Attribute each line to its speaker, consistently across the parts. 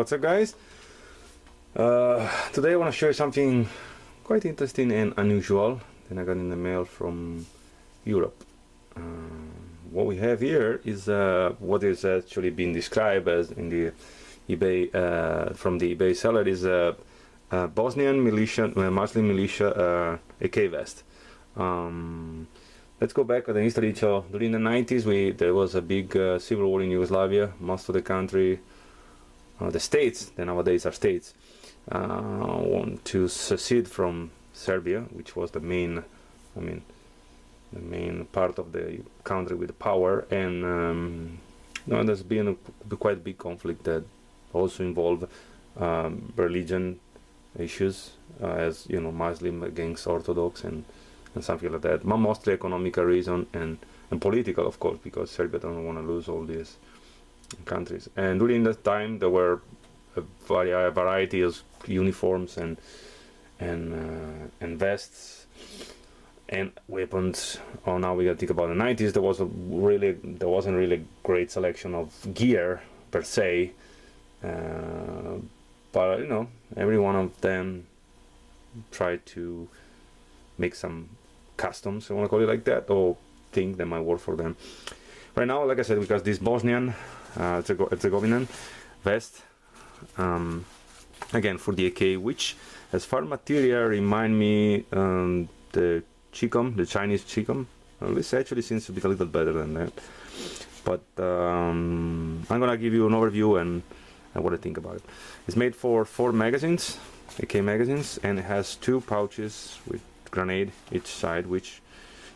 Speaker 1: What's up, guys? Today I want to show you something quite interesting and unusual that I got in the mail from Europe. What we have here is what is actually being described as in the eBay from the eBay seller is a Bosnian militia, Muslim militia AK vest. Let's go back to the history. So during the 90s, there was a big civil war in Yugoslavia. Most of the country, the states, that nowadays are states, want to secede from Serbia, which was the main, the main part of the country with power. And there's been a quite big conflict that also involved religion issues, as you know, Muslim against Orthodox and something like that. But mostly economical reason and political, of course, because Serbia don't want to lose all these countries. And during that time, there were a variety of uniforms and vests and weapons. Oh, now we gotta think about the 90s. There wasn't really a great selection of gear per se, but you know, every one of them tried to make some customs, I want to call it like that, or think that might work for them. Right now, like I said, because this Bosnian Herzegovina vest, again for the AK, which as far material remind me the Chicom, the Chinese Chicom. This actually seems to be a little better than that. But I'm gonna give you an overview and what I think about it. It's made for 4 magazines, AK magazines, and it has 2 pouches with grenade each side, which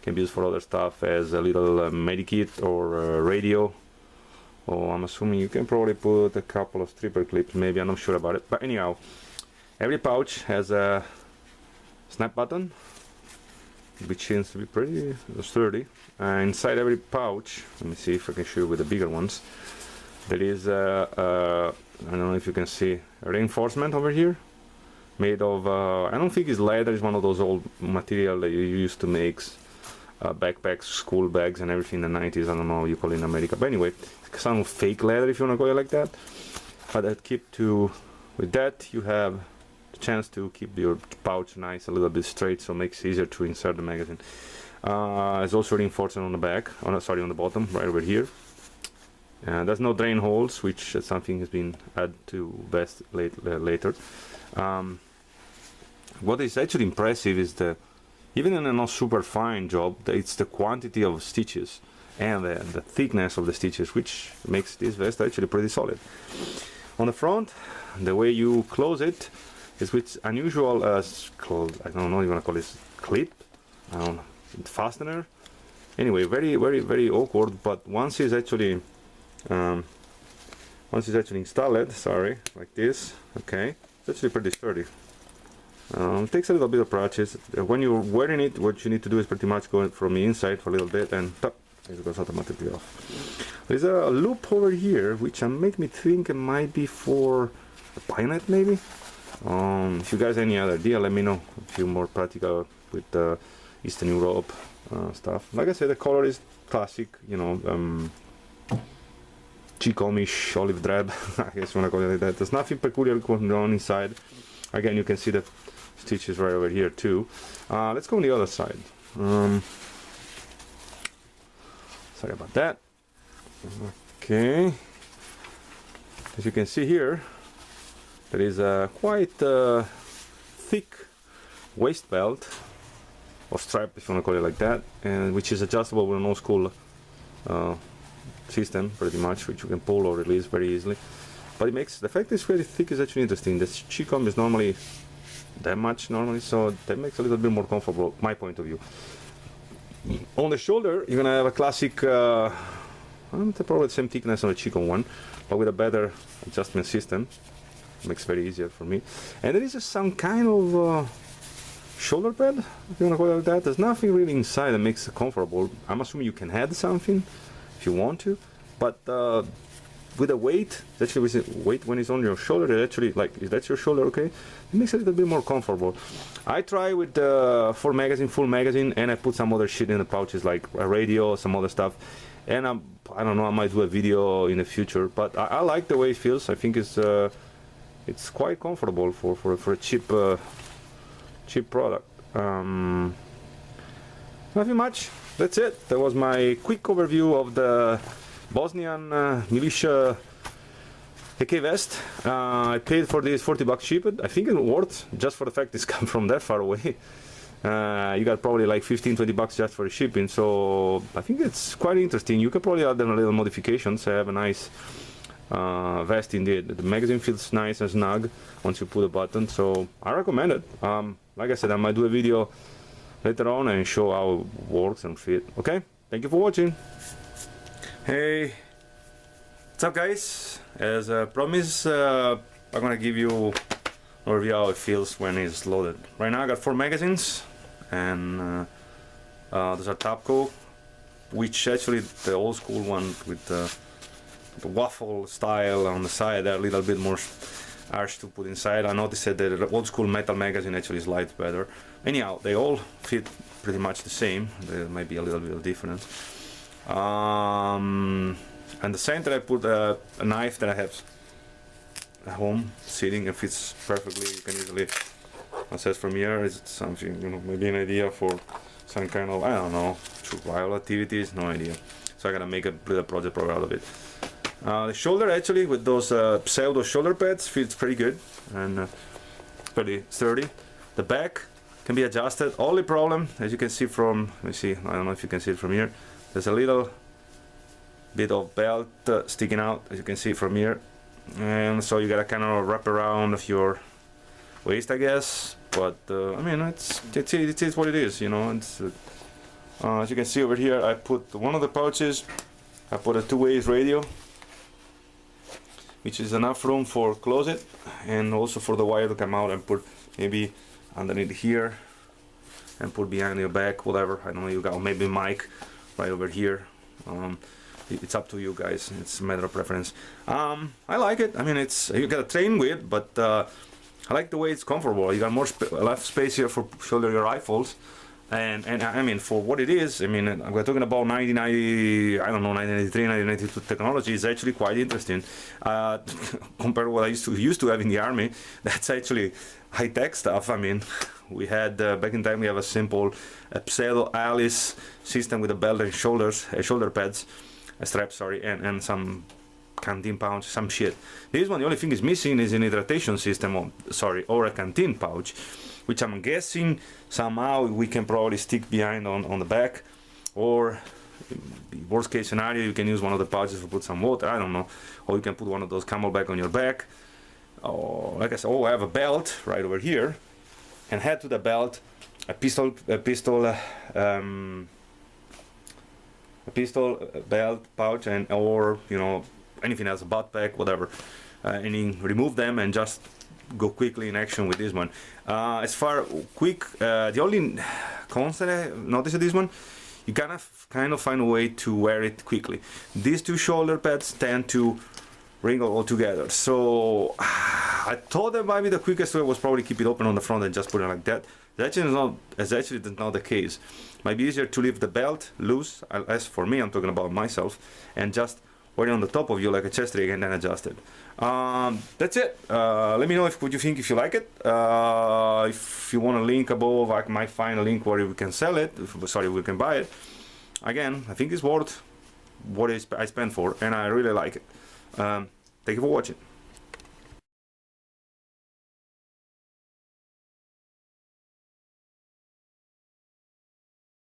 Speaker 1: can be used for other stuff as a little medikit or radio. Or I'm assuming you can probably put a couple of stripper clips, maybe, I'm not sure about it. But anyhow, every pouch has a snap button, which seems to be pretty sturdy. Inside every pouch, let me see if I can show you with the bigger ones, there is I don't know if you can see, a reinforcement over here, made of, I don't think it's leather, it's one of those old material that you used to make backpacks, school bags and everything in the 90s. I don't know how you call it in America, but anyway, some fake leather if you want to call it like that. But with that you have the chance to keep your pouch nice, a little bit straight, so it makes it easier to insert the magazine. It's also reinforcing on the back, on the bottom, right over here. There's no drain holes, which is something has been added to vest later. What is actually impressive is even in a not super fine job, it's the quantity of stitches and the thickness of the stitches, which makes this vest actually pretty solid. On the front, the way you close it is with unusual I don't know, you want to call this clip, fastener. Anyway, very awkward, but once it's actually installed, sorry, like this, okay, it's actually pretty sturdy. It takes a little bit of practice. When you're wearing it, what you need to do is pretty much go from the inside for a little bit and it goes automatically off. There's a loop over here which make me think it might be for a bayonet, maybe. If you guys have any other idea, let me know. A few more practical with Eastern Europe stuff. Like I said, the color is classic, you know, Chicomish olive drab, I guess you want to call it like that. There's nothing peculiar going on inside. Again, you can see the stitches right over here too. Let's go on the other side. Sorry about that. Okay, as you can see here, there is a quite thick waist belt or strap, if you want to call it like that, and which is adjustable with an old school system, pretty much, which you can pull or release very easily. But the fact it's very thick is actually interesting. The Chicom is normally that much so that makes it a little bit more comfortable, my point of view. On the shoulder, you're gonna have a classic, probably the same thickness on the Chicom one, but with a better adjustment system. Makes it very easier for me. And there is some kind of shoulder pad, if you wanna call it like that. There's nothing really inside that makes it comfortable. I'm assuming you can add something if you want to, but with the weight, actually with the weight when it's on your shoulder, it actually, like, if that's your shoulder, okay, it makes it a little bit more comfortable. I try with the full magazine, and I put some other shit in the pouches, like a radio, some other stuff, and I don't know, I might do a video in the future, but I like the way it feels. I think it's it's quite comfortable for a cheap product. Nothing much. That's it. That was my quick overview of the Bosnian militia AK vest. I paid for this $40 cheap. I think it's worth just for the fact it's come from that far away. You got probably like 15-20 bucks just for the shipping, so I think it's quite interesting. You can probably add them a little modifications. I have a nice vest indeed. The magazine feels nice and snug once you put a button, so I recommend it. Like I said, I might do a video later on and show how it works and fit. Okay, thank you for watching. Hey, what's up guys? As promised, I'm gonna give you an overview how it feels when it's loaded. Right now I got 4 magazines, and those are Topco, which actually the old school one with the waffle style on the side, they're a little bit more harsh to put inside. I noticed that the old school metal magazine actually slides better. Anyhow, they all fit pretty much the same. There might be a little bit of difference. And the center I put a knife that I have at home sitting. It fits perfectly. You can easily assess from here. Is it something, you know, maybe an idea for some kind of, I don't know, survival activities? No idea. So I gotta make a little project program out of it. The shoulder actually with those pseudo shoulder pads fits pretty good and pretty sturdy. The back can be adjusted. Only problem, as you can see from, let me see, I don't know if you can see it from here, there's a little bit of belt sticking out, as you can see from here, and so you gotta kind of wrap around of your waist, I guess. But I mean, it is what it is, you know. It's as you can see over here, I put one of the pouches, I put a 2-way radio, which is enough room for close it and also for the wire to come out and put maybe underneath here and put behind your back, whatever. I don't know, you got maybe mic right over here. It's up to you guys, it's a matter of preference. I like it. I mean, it's, you gotta train with, but I like the way it's comfortable. You got more left space here for shoulder your rifles, and I mean, for what it is, I mean, we're talking about 1990, I don't know, 1993, 1992 technology is actually quite interesting compared to what I used to have in the army. That's actually high-tech stuff. I mean, we had back in time we have a simple pseudo Alice system with a belt and shoulder pads, straps, sorry, and some canteen pouch, some shit. This one, the only thing is missing is an hydratation system, or a canteen pouch, which I'm guessing somehow we can probably stick behind on the back, or worst case scenario you can use one of the pouches to put some water, I don't know, or you can put one of those Camelback on your back. Oh, like I said, I have a belt right over here, and head to the belt a pistol belt pouch, and or you know, anything else, a butt pack, whatever, and you remove them and just go quickly in action with this one. As far quick, the only constant I noticed with this one, you kind of find a way to wear it quickly. These two shoulder pads tend to wrinkle all together, so I thought that might be the quickest way was probably keep it open on the front and just put it like that. That's actually not the case. Might be easier to leave the belt loose, as for me, I'm talking about myself, and just wear it on the top of you like a chest rig and then adjust it. That's it. Let me know what you think, if you like it. If you want a link above, I might find a link where we can sell it, we can buy it. Again, I think it's worth what I spent for, and I really like it. Thank you for watching.